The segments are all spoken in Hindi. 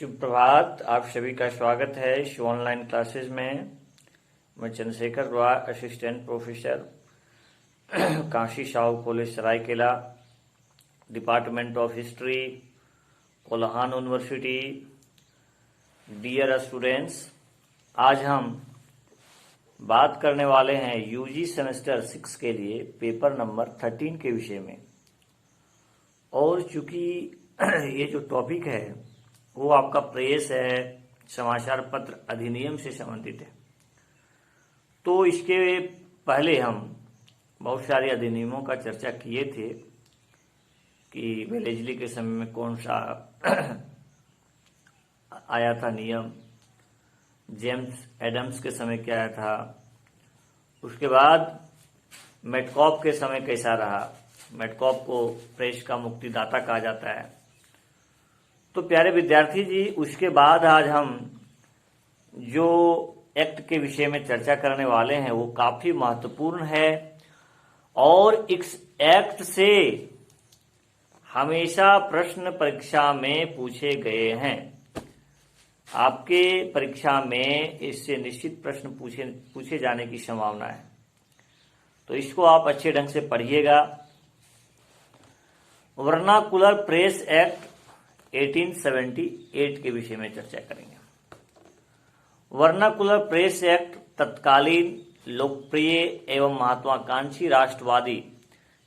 शुभ प्रभात। आप सभी का स्वागत है इस ऑनलाइन क्लासेस में। मैं Chandrashekhar Roy, assistant professor, Kashi Sahu college Seraikela, department of history, Kolhan university. Dear students, आज हम बात करने वाले हैं यूजी सेमेस्टर 6 के लिए पेपर नंबर 13 के विषय में। और चूंकि ये जो टॉपिक है वो आपका प्रेस है, समाचार पत्र अधिनियम से संबंधित है, तो इसके पहले हम बहुत सारे अधिनियमों का चर्चा किए थे कि वेलेस्ली के समय में कौन सा आया था नियम, जेम्स एडम्स के समय क्या आया था, उसके बाद मेटकॉफ के समय कैसा रहा। मेटकॉफ को प्रेस का मुक्तिदाता कहा जाता है। तो प्यारे विद्यार्थी जी, उसके बाद आज हम जो एक्ट के विषय में चर्चा करने वाले हैं वो काफी महत्वपूर्ण है और इस एक्ट से हमेशा प्रश्न परीक्षा में पूछे गए हैं। आपके परीक्षा में इससे निश्चित प्रश्न पूछे जाने की संभावना है, तो इसको आप अच्छे ढंग से पढ़िएगा। वर्नाकुलर प्रेस एक्ट 1878 के विषय में चर्चा करेंगे। वर्नाकुलर प्रेस एक्ट तत्कालीन लोकप्रिय एवं महत्वाकांक्षी राष्ट्रवादी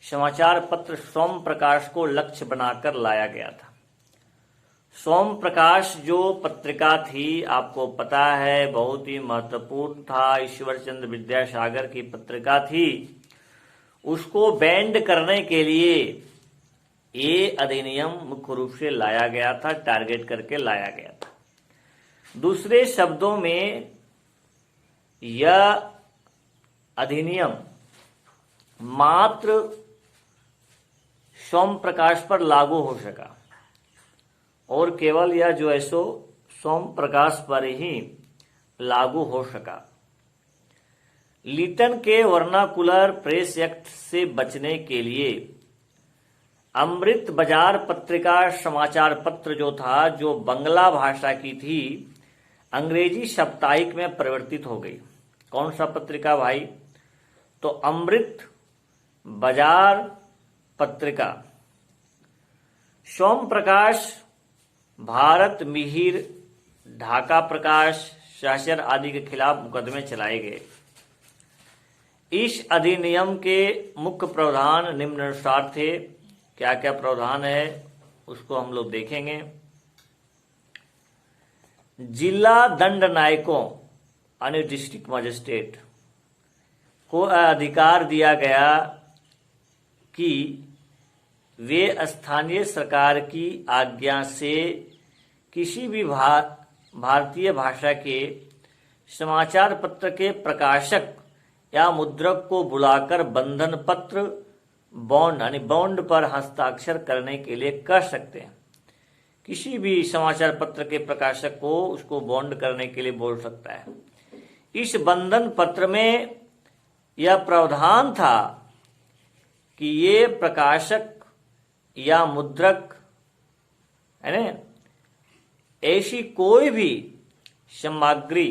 समाचार पत्र सोम प्रकाश को लक्ष्य बनाकर लाया गया था। सोम प्रकाश जो पत्रिका थी, आपको पता है, बहुत ही महत्वपूर्ण था, ईश्वर चंद्र विद्यासागर की पत्रिका थी। उसको बैंड करने के लिए ये अधिनियम मुख्य रूप से लाया गया था, टारगेट करके लाया गया था। दूसरे शब्दों में यह अधिनियम मात्र सोम प्रकाश पर लागू हो सका और केवल यह जो है सो सोम प्रकाश पर ही लागू हो सका। लीटन के वर्नाकुलर प्रेस एक्ट से बचने के लिए अमृत बाजार पत्रिका समाचार पत्र जो था, जो बंगला भाषा की थी, अंग्रेजी साप्ताहिक में परिवर्तित हो गई। कौन सा पत्रिका भाई? तो अमृत बाजार पत्रिका। सोम प्रकाश, भारत मिहिर, ढाका प्रकाश, सहचर आदि के खिलाफ मुकदमे चलाए गए। इस अधिनियम के मुख्य प्रावधान निम्नानुसार थे। क्या क्या प्रावधान है उसको हम लोग देखेंगे। जिला दंड नायकों यानी डिस्ट्रिक्ट मजिस्ट्रेट को अधिकार दिया गया कि वे स्थानीय सरकार की आज्ञा से किसी भी भारतीय भाषा के समाचार पत्र के प्रकाशक या मुद्रक को बुलाकर बंधन पत्र, बॉन्ड यानी बॉन्ड पर हस्ताक्षर करने के लिए कर सकते हैं। किसी भी समाचार पत्र के प्रकाशक को उसको बॉन्ड करने के लिए बोल सकता है। इस बंधन पत्र में यह प्रावधान था कि ये प्रकाशक या मुद्रक है ना, ऐसी कोई भी सामग्री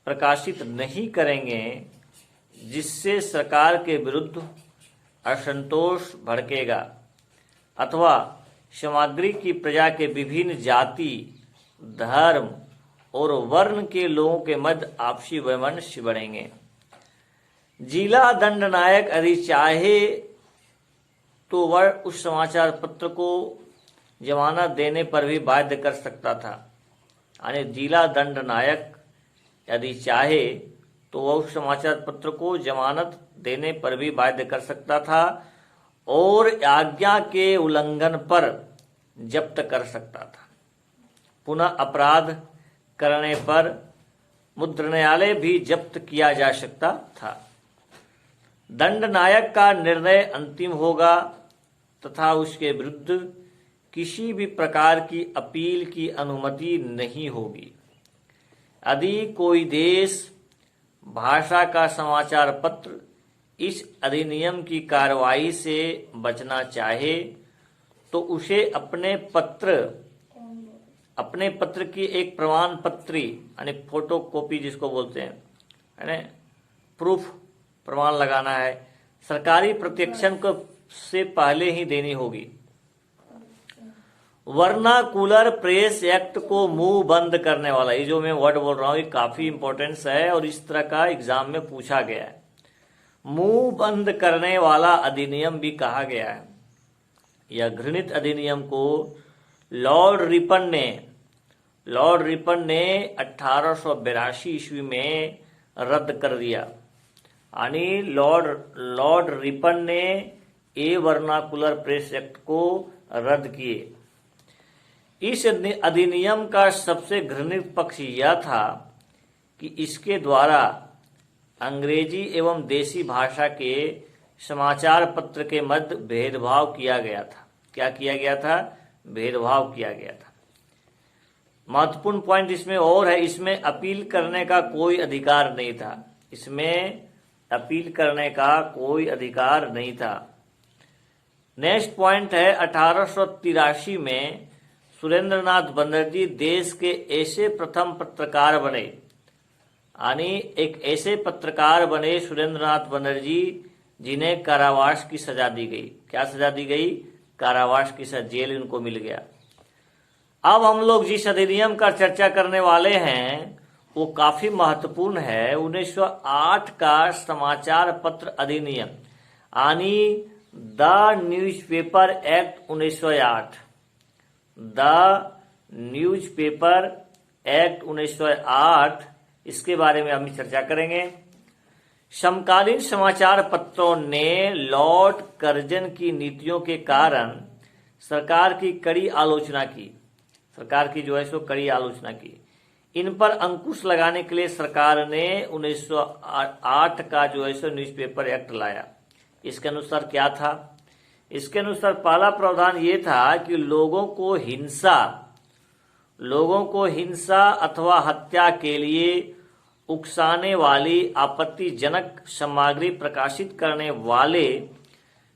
प्रकाशित नहीं करेंगे जिससे सरकार के विरुद्ध असंतोष भड़केगा अथवा सामग्री की प्रजा के विभिन्न जाति, धर्म और वर्ण के लोगों के मध्य आपसी वैमनस्य बढ़ेंगे। जिला दंड नायक यदि चाहे तो वह उस समाचार पत्र को जमानत देने पर भी बाध्य कर सकता था। यानी जिला दंड नायक यदि चाहे तो वह उस समाचार पत्र को जमानत देने पर भी बाध्य कर सकता था और आज्ञा के उल्लंघन पर जब्त कर सकता था। पुनः अपराध करने पर मुद्रणालय भी जब्त किया जा सकता था। दंड नायक का निर्णय अंतिम होगा तथा उसके विरुद्ध किसी भी प्रकार की अपील की अनुमति नहीं होगी। यदि कोई देश भाषा का समाचार पत्र इस अधिनियम की कार्रवाई से बचना चाहे तो उसे अपने पत्र अपने पत्र की एक प्रमाण पत्री यानी फोटो कॉपी जिसको बोलते हैं, है ना, प्रूफ प्रमाण लगाना है, सरकारी प्रत्यक्षण को से पहले ही देनी होगी। वर्नाकुलर प्रेस एक्ट को मुंह बंद करने वाला, ये जो मैं वर्ड बोल रहा हूं ये काफी इंपॉर्टेंस है और इस तरह का एग्जाम में पूछा गया है। मुंह बंद करने वाला अधिनियम भी कहा गया है। यह घृणित अधिनियम को लॉर्ड रिपन ने 1882 ईस्वी में रद्द कर दिया। यानी लॉर्ड रिपन ने ए वर्नाकुलर प्रेस एक्ट को रद्द किए। इस अधिनियम का सबसे घृणित पक्ष यह था कि इसके द्वारा अंग्रेजी एवं देसी भाषा के समाचार पत्र के मध्य भेदभाव किया गया था। क्या किया गया था? भेदभाव किया गया था। महत्वपूर्ण पॉइंट इसमें और है, इसमें अपील करने का कोई अधिकार नहीं था। इसमें अपील करने का कोई अधिकार नहीं था। नेक्स्ट पॉइंट है 1883 में सुरेंद्रनाथ बनर्जी देश के ऐसे प्रथम पत्रकार बने, यानी एक ऐसे पत्रकार बने सुरेंद्रनाथ बनर्जी जिन्हें कारावास की सजा दी गई। क्या सजा दी गई? कारावास की सजा, जेल इनको मिल गया। अब हम लोग जिस अधिनियम का चर्चा करने वाले हैं वो काफी महत्वपूर्ण है। 1908 का समाचार पत्र अधिनियम, यानी the newspaper act 1908। The newspaper act 1908, इसके बारे में हम चर्चा करेंगे। समकालीन समाचार पत्रों ने लॉर्ड कर्जन की नीतियों के कारण सरकार की कड़ी आलोचना की। सरकार की जो है सो कड़ी आलोचना की। इन पर अंकुश लगाने के लिए सरकार ने 1908 का जो है सो न्यूज़पेपर एक्ट लाया। इसके अनुसार क्या था? इसके अनुसार पहला प्रावधान ये था कि लोगों को हिंसा अथवा हत्या के लिए उकसाने वाली आपत्तिजनक सामग्री प्रकाशित करने वाले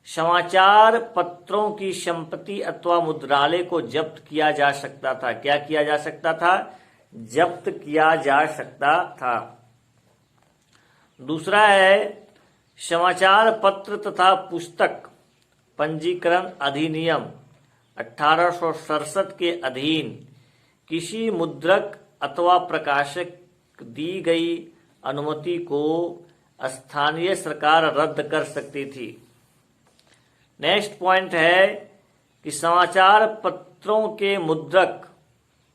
समाचार पत्रों की संपत्ति अथवा मुद्रालय को जब्त किया जा सकता था। क्या किया जा सकता था? जब्त किया जा सकता था। दूसरा है समाचार पत्र तथा पुस्तक पंजीकरण अधिनियम 1867 के अधीन किसी मुद्रक अथवा प्रकाशक दी गई अनुमति को स्थानीय सरकार रद्द कर सकती थी। नेक्स्ट पॉइंट है कि समाचार पत्रों के मुद्रक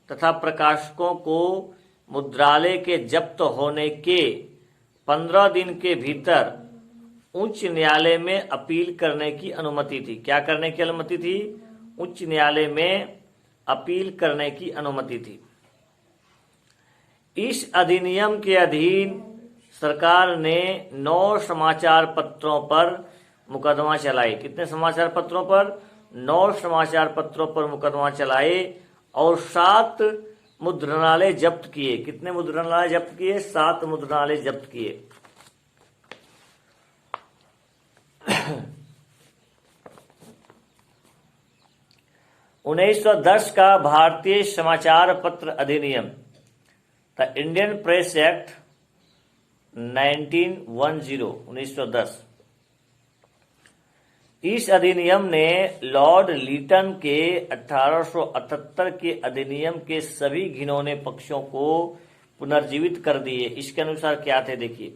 तथा प्रकाशकों को मुद्रालय के जब्त होने के 15 दिन के भीतर उच्च न्यायालय में अपील करने की अनुमति थी। क्या करने की अनुमति थी? उच्च न्यायालय में अपील करने की अनुमति थी। इस अधिनियम के अधीन सरकार ने 9 समाचार पत्रों पर मुकदमा चलाए। कितने समाचार पत्रों पर? 9 समाचार पत्रों पर मुकदमा चलाए और 7 मुद्रणालय जब्त किए। कितने मुद्रणालय जब्त किए? 7 मुद्रणालय जब्त किए। 1910 का भारतीय समाचार पत्र अधिनियम, द इंडियन प्रेस एक्ट 1910। इस अधिनियम ने लॉर्ड लीटन के 1878 के अधिनियम के सभी घिनौने पक्षों को पुनर्जीवित कर दिए। इसके अनुसार क्या थे देखिए।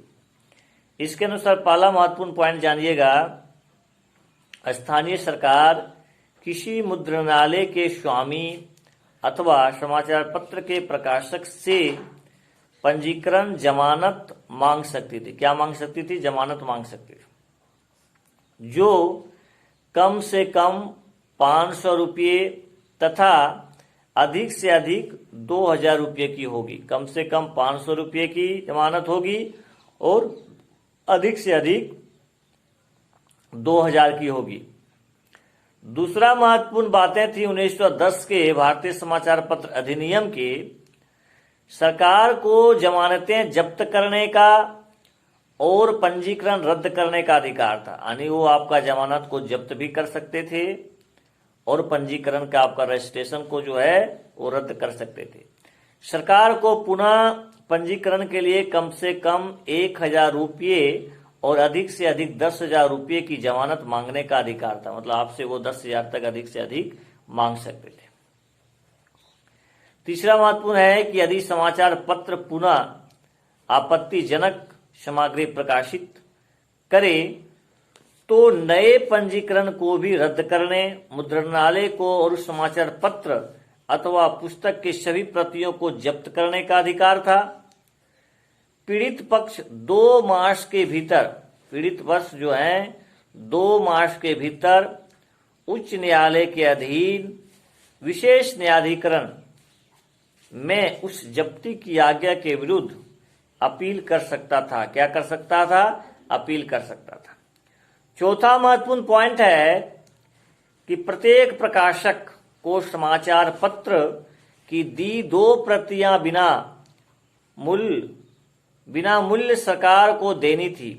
इसके अनुसार पहला महत्वपूर्ण पॉइंट जानिएगा, स्थानीय सरकार किसी मुद्रणालय के स्वामी अथवा समाचार पत्र के प्रकाशक से पंजीकरण जमानत मांग सकती थी। क्या मांग सकती थी? जमानत मांग सकती थी, जो कम से कम 500 रुपये तथा अधिक से अधिक 2000 रुपये की होगी। कम से कम 500 रुपये की जमानत होगी और अधिक से अधिक 2000 की होगी। दूसरा महत्वपूर्ण बातें थी 1910 के भारतीय समाचार पत्र अधिनियम के, सरकार को जमानतें जब्त करने का और पंजीकरण रद्द करने का अधिकार था। यानी वो आपका जमानत को जब्त भी कर सकते थे और पंजीकरण का आपका रजिस्ट्रेशन को जो है वो रद्द कर सकते थे। सरकार को पुनः पंजीकरण के लिए कम से कम 1,000 रुपये और अधिक से अधिक 10,000 रुपये की जमानत मांगने का अधिकार था। मतलब आपसे वो 10,000 तक अधिक से अधिक मांग सकते थे। तीसरा महत्वपूर्ण है कि यदि समाचार पत्र पुनः आपत्तिजनक सामग्री प्रकाशित करे तो नए पंजीकरण को भी रद्द करने, मुद्रणालय को और समाचार पत्र अथवा पुस्तक के सभी प्रतियों को जब्त करने का अधिकार था। पीड़ित पक्ष 2 मास के भीतर, पीड़ित पक्ष जो है 2 मास के भीतर उच्च न्यायालय के अधीन विशेष न्यायाधिकरण में उस जब्ती की आज्ञा के विरुद्ध अपील कर सकता था। क्या कर सकता था? अपील कर सकता था। चौथा महत्वपूर्ण पॉइंट है कि प्रत्येक प्रकाशक को समाचार पत्र की दी 2 प्रतियां बिना मूल्य सरकार को देनी थी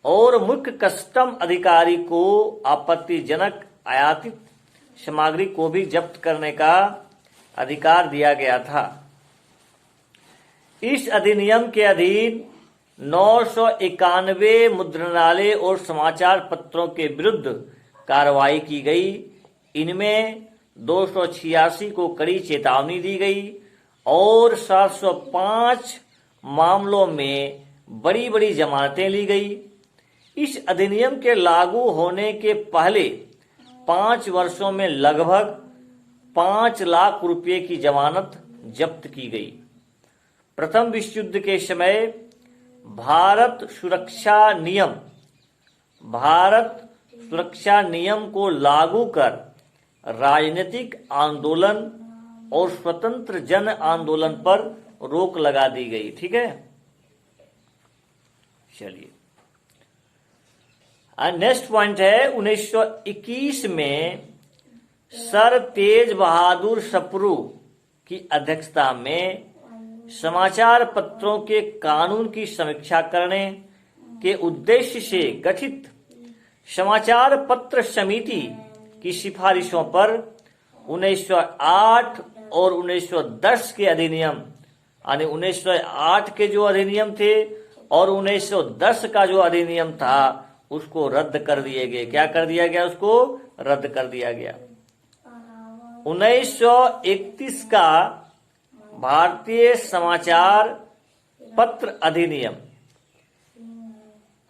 और मुख्य कस्टम अधिकारी को आपत्तिजनक आयातित सामग्री को भी जब्त करने का अधिकार दिया गया था। इस अधिनियम के अधीन 991 मुद्रणालय और समाचार पत्रों के विरुद्ध कार्रवाई की गई। इनमें 286 को कड़ी चेतावनी दी गई और 705 मामलों में बड़ी बड़ी जमानतें ली गई। इस अधिनियम के लागू होने के पहले 5 वर्षों में लगभग 5 लाख रुपए की जमानत जब्त की गई। प्रथम विश्व युद्ध के समय भारत सुरक्षा नियम को लागू कर राजनीतिक आंदोलन और स्वतंत्र जन आंदोलन पर रोक लगा दी गई। ठीक है, चलिए नेक्स्ट पॉइंट है 1921 में सर तेज बहादुर सप्रू की अध्यक्षता में समाचार पत्रों के कानून की समीक्षा करने के उद्देश्य से गठित समाचार पत्र समिति की सिफारिशों पर 1908 और 1910 के अधिनियम, यानी 1908 के जो अधिनियम थे और 1910 का जो अधिनियम था उसको रद्द कर दिए गए। क्या कर दिया गया? उसको रद्द कर दिया गया। 1931 का भारतीय समाचार पत्र अधिनियम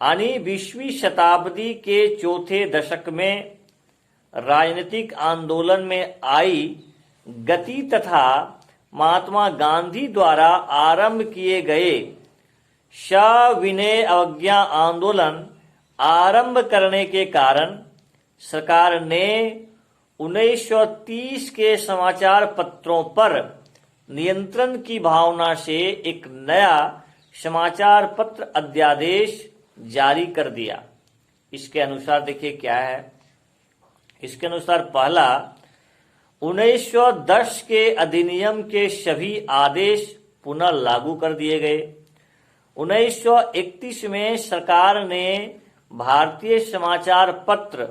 यानी 20वीं शताब्दी के चौथे दशक में राजनीतिक आंदोलन में आई गति तथा महात्मा गांधी द्वारा आरंभ किए गए सविनय अवज्ञा आंदोलन आरंभ करने के कारण सरकार ने 1930 के समाचार पत्रों पर नियंत्रण की भावना से एक नया समाचार पत्र अध्यादेश जारी कर दिया। इसके अनुसार देखिए क्या है। इसके अनुसार पहला 1910 के अधिनियम के सभी आदेश पुनः लागू कर दिए गए। 1931 में सरकार ने भारतीय समाचार पत्र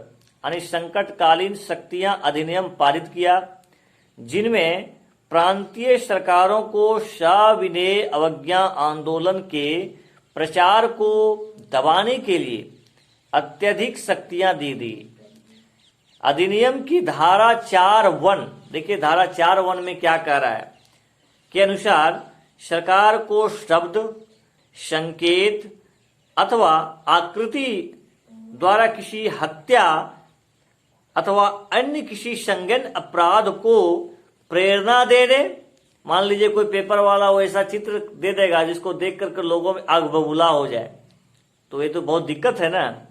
यानी संकटकालीन शक्तियां अधिनियम पारित किया, जिनमें प्रांतीय सरकारों को सविनय अवज्ञा आंदोलन के प्रचार को दबाने के लिए अत्यधिक शक्तियां दी दी। अधिनियम की धारा 4(1) देखिए धारा 4(1) में क्या कह रहा है के अनुसार सरकार को शब्द, संकेत अथवा आकृति द्वारा किसी हत्या अथवा अन्य किसी संज्ञेय अपराध को प्रेरणा देने, मान लीजिए कोई पेपर वाला वो ऐसा चित्र दे देगा जिसको देख करके लोगों में आग बबूला हो जाए, तो ये तो बहुत दिक्कत है ना।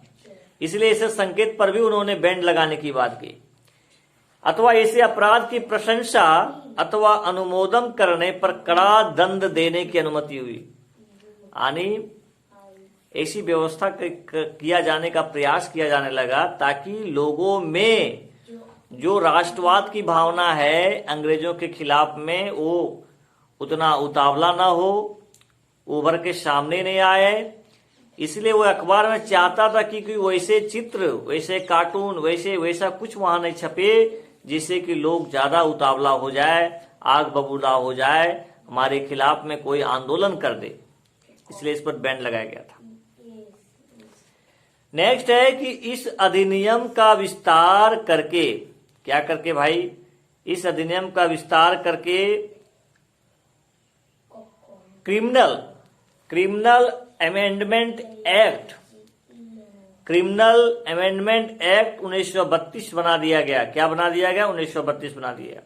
इसलिए ऐसे संकेत पर भी उन्होंने बैन लगाने की बात की। अथवा ऐसे अपराध की प्रशंसा अथवा अनुमोदन करने पर कड़ा दंड देने की अनुमति हुई। यानी ऐसी व्यवस्था किया जाने का प्रयास किया जाने लगा ताकि लोगों में जो राष्ट्रवाद की भावना है अंग्रेजों के खिलाफ में वो उतना उतावला ना हो, उभर के सामने नहीं आए। इसलिए वो अखबार में चाहता था कि कोई वैसे चित्र, वैसे कार्टून, वैसा कुछ वहां नहीं छपे जिससे कि लोग ज्यादा उतावला हो जाए, आग बबूला हो जाए, हमारे खिलाफ में कोई आंदोलन कर दे। इसलिए इस पर बैन लगाया गया था। नेक्स्ट है कि इस अधिनियम का विस्तार करके, क्या करके भाई, इस अधिनियम का विस्तार करके क्रिमिनल अमेंडमेंट एक्ट 1932 बना दिया गया। क्या बना दिया गया? 1932 बना दिया।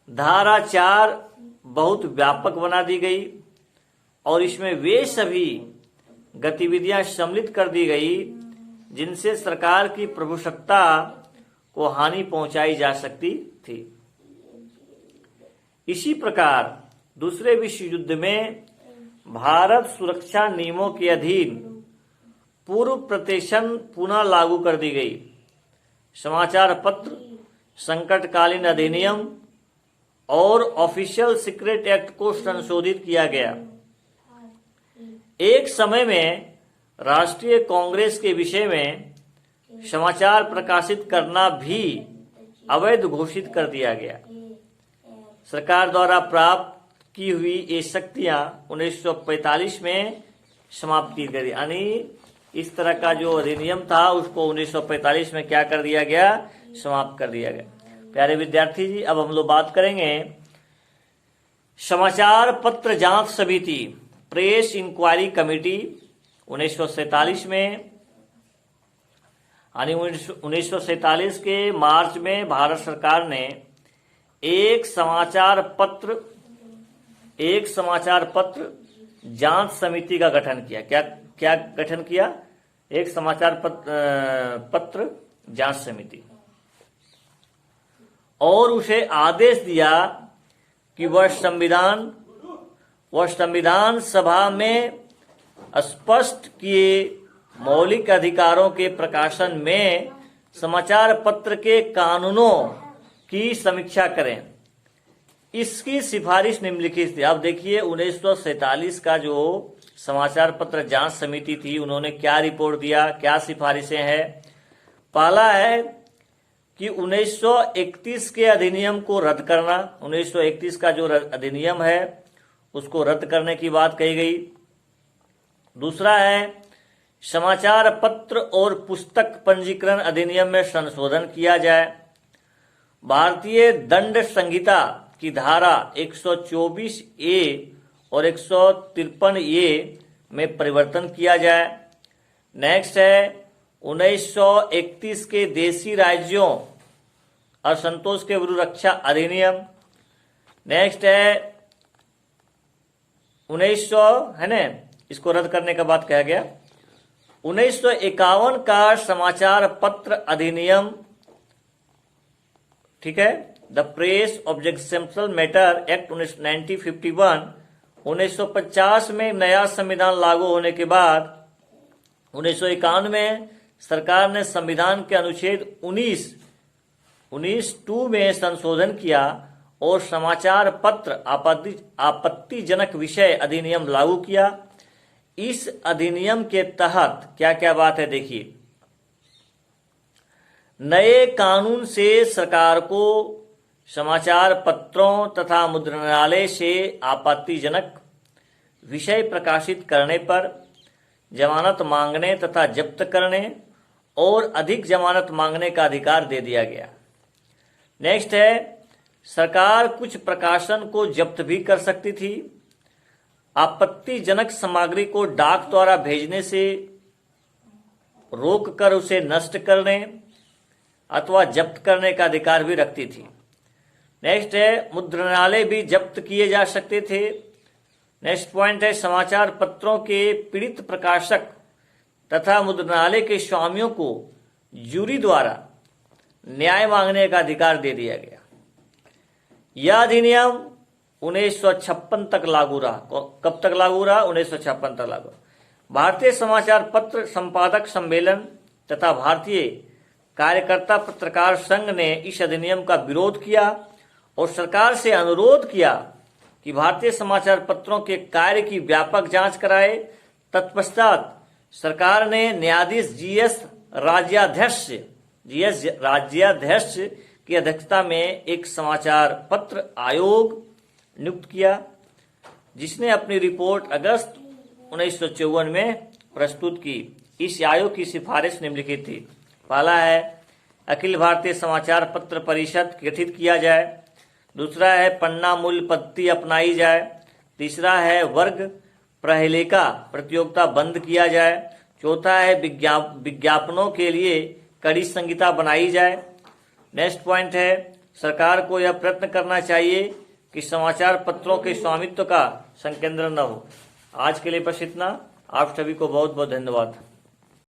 धारा 4 बहुत व्यापक बना दी गई और इसमें वे सभी गतिविधियां सम्मिलित कर दी गई जिनसे सरकार की प्रभुसत्ता को हानि पहुंचाई जा सकती थी। इसी प्रकार दूसरे विश्व युद्ध में भारत सुरक्षा नियमों के अधीन पूर्व प्रतिशत पुनः लागू कर दी गई। समाचार पत्र संकटकालीन अधिनियम और ऑफिशियल सीक्रेट एक्ट को संशोधित किया गया। एक समय में राष्ट्रीय कांग्रेस के विषय में समाचार प्रकाशित करना भी अवैध घोषित कर दिया गया। सरकार द्वारा प्राप्त की हुई ये शक्तियां 1945 में समाप्त की गई। यानी इस तरह का जो अधिनियम था उसको 1945 में क्या कर दिया गया? समाप्त कर दिया गया। प्यारे विद्यार्थी जी, अब हम लोग बात करेंगे समाचार पत्र जांच समिति, प्रेस इंक्वायरी कमेटी 1947 में, यानी 1947 के मार्च में भारत सरकार ने एक समाचार पत्र जांच समिति का गठन किया। क्या गठन किया? एक समाचार पत्र जांच समिति, और उसे आदेश दिया कि वह संविधान सभा में स्पष्ट किए मौलिक अधिकारों के प्रकाशन में समाचार पत्र के कानूनों की समीक्षा करें। इसकी सिफारिश निम्नलिखित थी। अब देखिए 1947 का जो समाचार पत्र जांच समिति थी, उन्होंने क्या रिपोर्ट दिया, क्या सिफारिशें हैं। पहला है कि 1931 के अधिनियम को रद्द करना। 1931 का जो अधिनियम है उसको रद्द करने की बात कही गई। दूसरा है समाचार पत्र और पुस्तक पंजीकरण अधिनियम में संशोधन किया जाए। भारतीय दंड संहिता की धारा 124A और 153A में परिवर्तन किया जाए। नेक्स्ट है 1931 के देशी राज्यों असंतोष के विरुद्ध रक्षा अधिनियम। नेक्स्ट है 1900 है ना, इसको रद्द करने का बात कहा गया। 1951 का समाचार पत्र अधिनियम, ठीक है, the press objectional matter act 1951। 1950 में नया संविधान लागू होने के बाद 1951 में सरकार ने संविधान के अनुच्छेद 19(2) में संशोधन किया और समाचार पत्र आपत्तिजनक विषय अधिनियम लागू किया। इस अधिनियम के तहत क्या क्या बात है देखिए। नए कानून से सरकार को समाचार पत्रों तथा मुद्रणालय से आपत्तिजनक विषय प्रकाशित करने पर जमानत मांगने तथा जब्त करने और अधिक जमानत मांगने का अधिकार दे दिया गया। नेक्स्ट है सरकार कुछ प्रकाशन को जब्त भी कर सकती थी। आपत्तिजनक सामग्री को डाक द्वारा भेजने से रोककर उसे नष्ट करने अथवा जब्त करने का अधिकार भी रखती थी। नेक्स्ट है मुद्रणालय भी जब्त किए जा सकते थे। नेक्स्ट पॉइंट है समाचार पत्रों के पीड़ित प्रकाशक तथा मुद्रणालय के स्वामियों को जूरी द्वारा न्याय मांगने का अधिकार दे दिया गया। यह अधिनियम 1956 तक लागू रहा। कब तक लागू रहा? 1956 तक लागू। भारतीय समाचार पत्र संपादक सम्मेलन तथा भारतीय कार्यकर्ता पत्रकार संघ ने इस अधिनियम का विरोध किया और सरकार से अनुरोध किया कि भारतीय समाचार पत्रों के कार्य की व्यापक जांच कराए। तत्पश्चात सरकार ने न्यायाधीश जीएस राज्याध्यक्ष की अध्यक्षता में एक समाचार पत्र आयोग नियुक्त किया, जिसने अपनी रिपोर्ट अगस्त 1954 में प्रस्तुत की। इस आयोग की सिफारिश निम्नलिखित थी। पहला है अखिल भारतीय समाचार पत्र परिषद गठित किया जाए। दूसरा है पन्ना मूल्य पद्धति अपनाई जाए। तीसरा है वर्ग प्रहेलिका प्रतियोगिता बंद किया जाए। चौथा है विज्ञापनों के लिए कड़ी संहिता बनाई जाए। नेक्स्ट पॉइंट है सरकार को यह प्रयत्न करना चाहिए कि समाचार पत्रों के स्वामित्व का संकेंद्रण न हो। आज के लिए बस इतना। आप सभी को बहुत बहुत धन्यवाद।